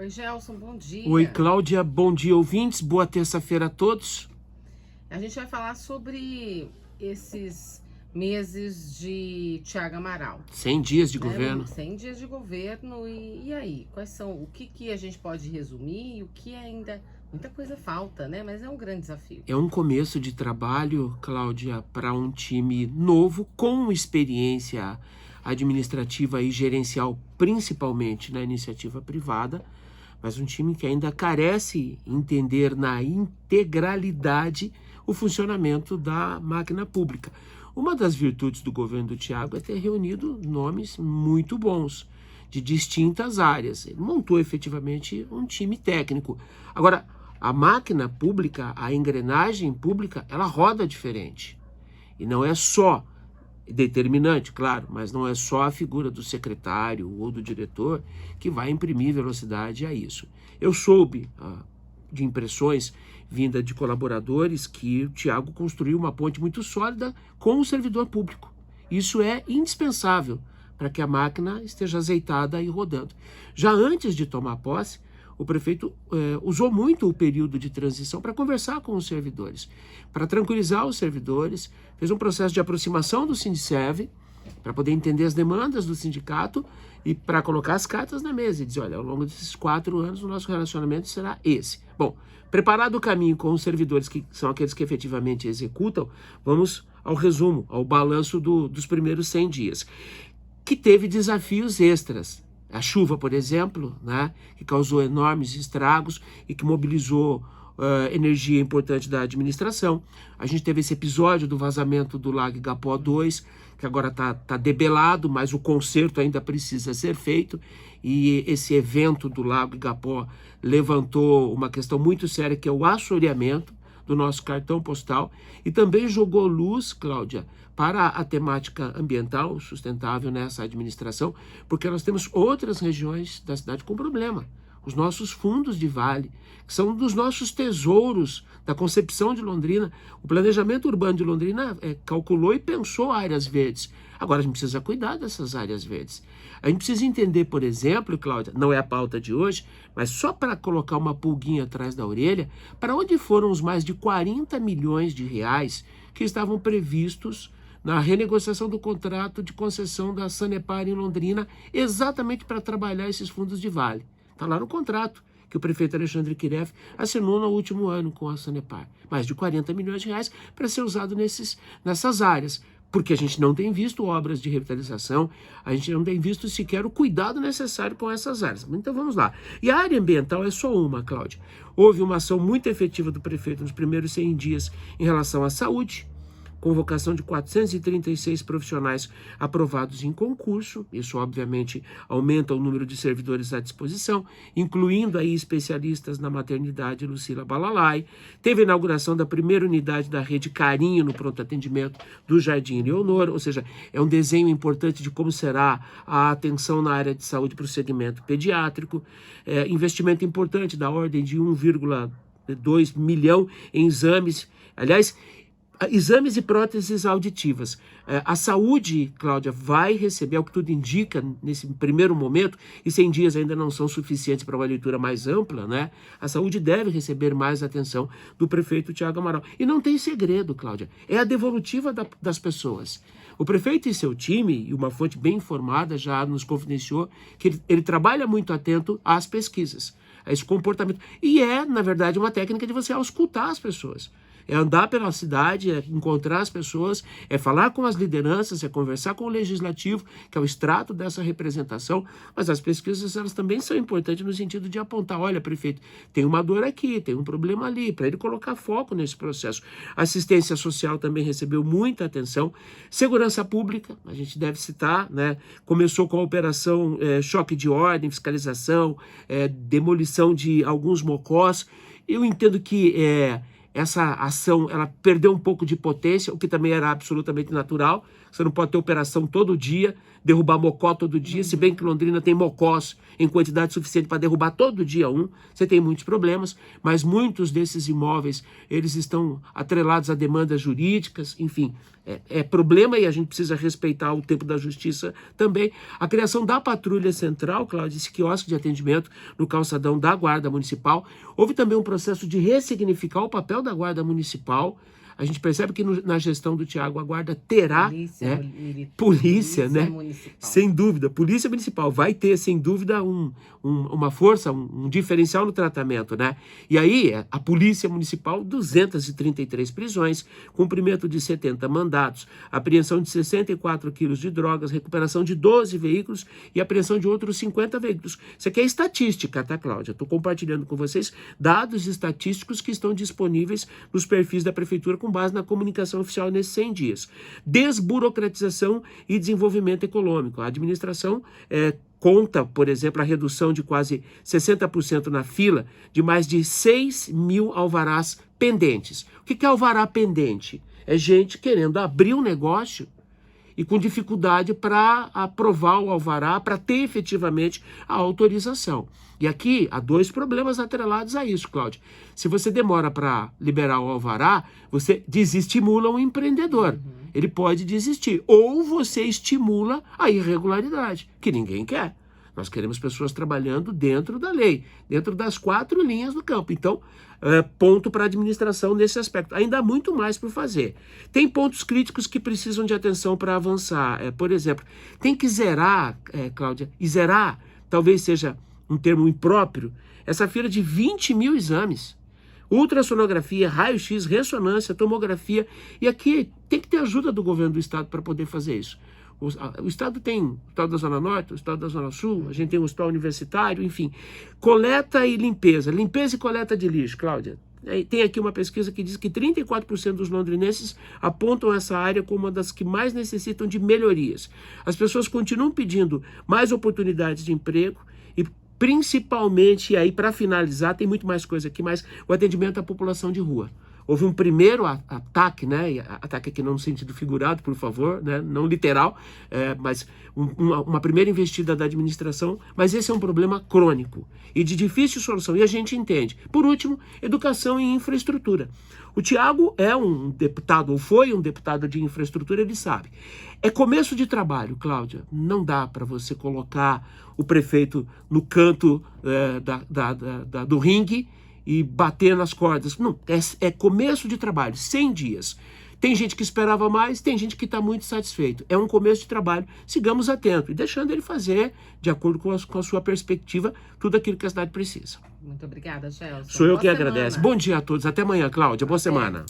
Oi, Gelson, bom Oi, dia. Cláudia, bom dia, ouvintes. Boa terça-feira a todos. A gente vai falar sobre esses meses de Thiago Amaral, 100 dias de né? governo. 100 dias de governo e aí? Quais são, o que a gente pode resumir e o que ainda, muita coisa falta, né? Mas é um grande desafio. É um começo de trabalho, Cláudia, para um time novo, com experiência administrativa e gerencial, principalmente na iniciativa privada, mas um time que ainda carece entender na integralidade o funcionamento da máquina pública. Uma das virtudes do governo do Thiago é ter reunido nomes muito bons, de distintas áreas. Ele montou efetivamente um time técnico. Agora, a máquina pública, a engrenagem pública, ela roda diferente. E não é só determinante, claro, mas não é só a figura do secretário ou do diretor que vai imprimir velocidade a isso. Eu soube de impressões vinda de colaboradores que o Thiago construiu uma ponte muito sólida com o servidor público. Isso é indispensável para que a máquina esteja azeitada e rodando. Já antes de tomar posse, o prefeito usou muito o período de transição para conversar com os servidores, para tranquilizar os servidores, fez um processo de aproximação do Sindiserve, para poder entender as demandas do sindicato e para colocar as cartas na mesa e dizer, olha, ao longo desses 4 anos o nosso relacionamento será esse. Bom, preparado o caminho com os servidores que são aqueles que efetivamente executam, vamos ao resumo, ao balanço dos primeiros 100 dias, que teve desafios extras. A chuva, por exemplo, né, que causou enormes estragos e que mobilizou energia importante da administração. A gente teve esse episódio do vazamento do Lago Igapó 2, que agora está debelado, mas o conserto ainda precisa ser feito. E esse evento do Lago Igapó levantou uma questão muito séria, que é o assoreamento do nosso cartão postal, e também jogou luz, Cláudia, para a temática ambiental sustentável nessa administração, porque nós temos outras regiões da cidade com problema. Os nossos fundos de vale, que são dos nossos tesouros da concepção de Londrina. O planejamento urbano de Londrina calculou e pensou áreas verdes. Agora a gente precisa cuidar dessas áreas verdes. A gente precisa entender, por exemplo, Cláudia, não é a pauta de hoje, mas só para colocar uma pulguinha atrás da orelha, para onde foram os mais de 40 milhões de reais que estavam previstos na renegociação do contrato de concessão da Sanepar em Londrina, exatamente para trabalhar esses fundos de vale. Está lá no contrato que o prefeito Alexandre Kireff assinou no último ano com a Sanepar. Mais de 40 milhões de reais para ser usado nessas áreas. Porque a gente não tem visto obras de revitalização, a gente não tem visto sequer o cuidado necessário com essas áreas. Então vamos lá. E a área ambiental é só uma, Cláudia. Houve uma ação muito efetiva do prefeito nos primeiros 100 dias em relação à saúde, convocação de 436 profissionais aprovados em concurso. Isso, obviamente, aumenta o número de servidores à disposição, incluindo aí especialistas na maternidade Lucila Balalai. Teve a inauguração da primeira unidade da rede Carinho no pronto atendimento do Jardim Leonor, ou seja, é um desenho importante de como será a atenção na área de saúde para o segmento pediátrico. Investimento importante da ordem de 1,2 milhão em exames. Aliás, exames e próteses auditivas. A saúde, Cláudia, vai receber, é o que tudo indica nesse primeiro momento, e 100 dias ainda não são suficientes para uma leitura mais ampla, né? A saúde deve receber mais atenção do prefeito Thiago Amaral. E não tem segredo, Cláudia, é a devolutiva das pessoas. O prefeito e seu time, e uma fonte bem informada já nos confidenciou, que ele trabalha muito atento às pesquisas, a esse comportamento. E na verdade, uma técnica de você auscultar as pessoas. É andar pela cidade, é encontrar as pessoas, é falar com as lideranças, é conversar com o legislativo, que é o extrato dessa representação, mas as pesquisas elas também são importantes no sentido de apontar, olha, prefeito, tem uma dor aqui, tem um problema ali, para ele colocar foco nesse processo. Assistência social também recebeu muita atenção. Segurança pública, a gente deve citar, né? Começou com a operação choque de ordem, fiscalização, demolição de alguns mocós. Eu entendo que essa ação ela perdeu um pouco de potência, o que também era absolutamente natural. você não pode ter operação todo dia, derrubar mocó todo dia, se bem que Londrina tem mocós em quantidade suficiente para derrubar todo dia você tem muitos problemas, mas muitos desses imóveis, eles estão atrelados a demandas jurídicas, enfim, é problema e a gente precisa respeitar o tempo da justiça também. A criação da patrulha central, Cláudia, esse quiosque de atendimento no calçadão da Guarda Municipal. Houve também um processo de ressignificar o papel da Guarda Municipal. A gente percebe que na gestão do Thiago a Guarda terá polícia, né? Municipal. Sem dúvida, polícia municipal vai ter, sem dúvida, uma força, um diferencial no tratamento, né? E aí, a polícia municipal, 233 prisões, cumprimento de 70 mandatos, apreensão de 64 quilos de drogas, recuperação de 12 veículos e apreensão de outros 50 veículos. Isso aqui é estatística, tá, Cláudia? Estou compartilhando com vocês dados estatísticos que estão disponíveis nos perfis da Prefeitura com base na comunicação oficial nesses 100 dias. Desburocratização e desenvolvimento econômico. A administração conta, por exemplo, a redução de quase 60% na fila de mais de 6 mil alvarás pendentes. O que é alvará pendente? É gente querendo abrir um negócio e com dificuldade para aprovar o alvará, para ter efetivamente a autorização. E aqui há dois problemas atrelados a isso, Cláudia. Se você demora para liberar o alvará, você desestimula o empreendedor. Ele pode desistir. Ou você estimula a irregularidade, que ninguém quer. Nós queremos pessoas trabalhando dentro da lei, dentro das 4 linhas do campo. Então, ponto para a administração nesse aspecto. Ainda há muito mais por fazer. Tem pontos críticos que precisam de atenção para avançar. Por exemplo, tem que zerar, Cláudia, e zerar talvez seja um termo impróprio, essa fila de 20 mil exames. Ultrassonografia, raio-x, ressonância, tomografia. E aqui tem que ter ajuda do governo do estado para poder fazer isso. O estado tem o estado da Zona Norte, o estado da Zona Sul, a gente tem um hospital universitário, enfim. Coleta e limpeza e coleta de lixo, Cláudia. Tem aqui uma pesquisa que diz que 34% dos londrinenses apontam essa área como uma das que mais necessitam de melhorias. As pessoas continuam pedindo mais oportunidades de emprego e principalmente, e aí para finalizar, tem muito mais coisa aqui, mas o atendimento à população de rua. Houve um primeiro ataque, né? Ataque aqui não no sentido figurado, por favor, né? Não literal, mas uma primeira investida da administração, mas esse é um problema crônico e de difícil solução, e a gente entende. Por último, educação e infraestrutura. O Thiago é um deputado, ou foi um deputado de infraestrutura, ele sabe. É começo de trabalho, Cláudia. Não dá para você colocar o prefeito no canto do ringue e bater nas cordas. Não, é começo de trabalho, 100 dias. Tem gente que esperava mais, tem gente que está muito satisfeito. É um começo de trabalho, sigamos atentos e deixando ele fazer, de acordo com a sua perspectiva, tudo aquilo que a cidade precisa. Muito obrigada, Gelson. Sou eu que agradeço. Bom dia a todos, até amanhã, Cláudia. Boa semana.